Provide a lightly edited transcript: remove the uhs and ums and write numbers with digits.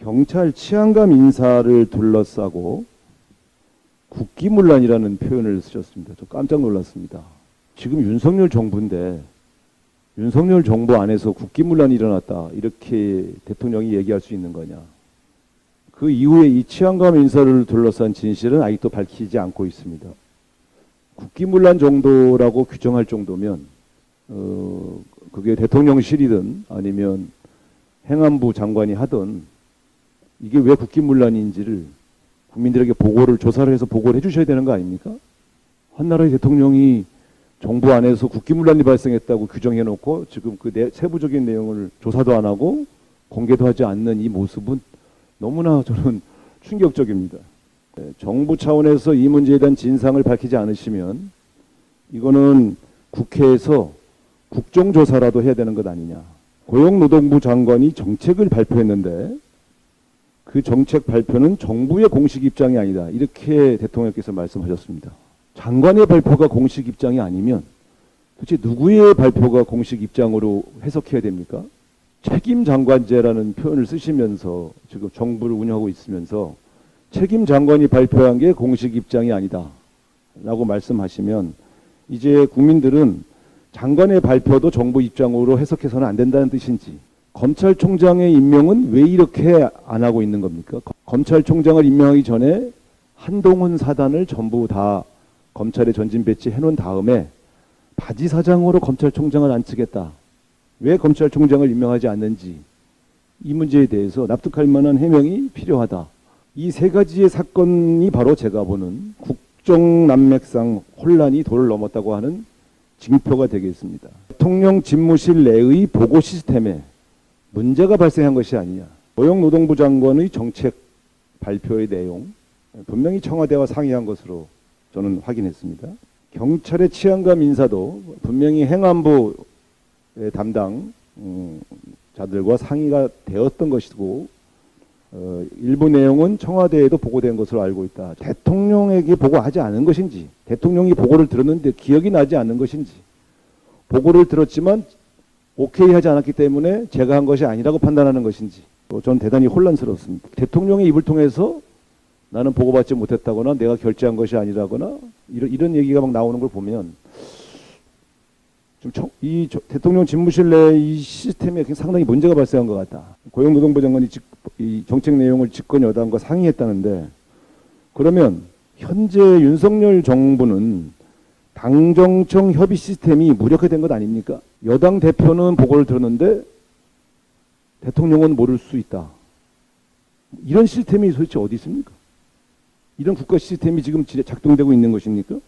경찰 치안감 인사를 둘러싸고 국기문란이라는 표현을 쓰셨습니다. 저 깜짝 놀랐습니다. 지금 윤석열 정부인데 윤석열 정부 안에서 국기문란이 일어났다 이렇게 대통령이 얘기할 수 있는 거냐. 그 이후에 이 치안감 인사를 둘러싼 진실은 아직도 밝히지 않고 있습니다. 국기문란 정도라고 규정할 정도면 그게 대통령실이든 아니면 행안부 장관이 하든 이게 왜 국기문란인지를 국민들에게 조사를 해서 보고를 해주셔야 되는 거 아닙니까? 한 나라의 대통령이 정부 안에서 국기문란이 발생했다고 규정해놓고 지금 그 세부적인 내용을 조사도 안 하고 공개도 하지 않는 이 모습은 너무나 저는 충격적입니다. 정부 차원에서 이 문제에 대한 진상을 밝히지 않으시면 이거는 국회에서 국정조사라도 해야 되는 것 아니냐. 고용노동부 장관이 정책을 발표했는데 그 정책 발표는 정부의 공식 입장이 아니다. 이렇게 대통령께서 말씀하셨습니다. 장관의 발표가 공식 입장이 아니면 도대체 누구의 발표가 공식 입장으로 해석해야 됩니까? 책임장관제라는 표현을 쓰시면서 지금 정부를 운영하고 있으면서 책임장관이 발표한 게 공식 입장이 아니다 라고 말씀하시면 이제 국민들은 장관의 발표도 정부 입장으로 해석해서는 안 된다는 뜻인지, 검찰총장의 임명은 왜 이렇게 안 하고 있는 겁니까? 검찰총장을 임명하기 전에 한동훈 사단을 전부 다 검찰에 전진 배치해 놓은 다음에 바지사장으로 검찰총장을 앉히겠다. 왜 검찰총장을 임명하지 않는지, 이 문제에 대해서 납득할 만한 해명이 필요하다. 이 세 가지의 사건이 바로 제가 보는 국정난맥상 혼란이 도를 넘었다고 하는 징표가 되겠습니다. 대통령 집무실 내의 보고 시스템에 문제가 발생한 것이 아니냐. 고용노동부 장관의 정책 발표의 내용 분명히 청와대와 상의한 것으로 저는 확인했습니다. 경찰의 치안감 인사도 분명히 행안부 담당 자들과 상의가 되었던 것이고 일부 내용은 청와대에도 보고된 것으로 알고 있다. 대통령에게 보고하지 않은 것인지, 대통령이 보고를 들었는데 기억이 나지 않는 것인지, 보고를 들었지만 오케이 하지 않았기 때문에 제가 한 것이 아니라고 판단하는 것인지 저는 대단히 혼란스럽습니다. 대통령의 입을 통해서 나는 보고받지 못했다거나 내가 결재한 것이 아니라거나 이런 얘기가 막 나오는 걸 보면 좀 이 대통령 집무실 내 이 시스템에 상당히 문제가 발생한 것 같다. 고용노동부 장관이 이 정책 내용을 집권 여당과 상의했다는데, 그러면 현재 윤석열 정부는 당정청 협의 시스템이 무력화된 것 아닙니까? 여당 대표는 보고를 들었는데 대통령은 모를 수 있다. 이런 시스템이 도대체 어디 있습니까? 이런 국가 시스템이 지금 작동되고 있는 것입니까?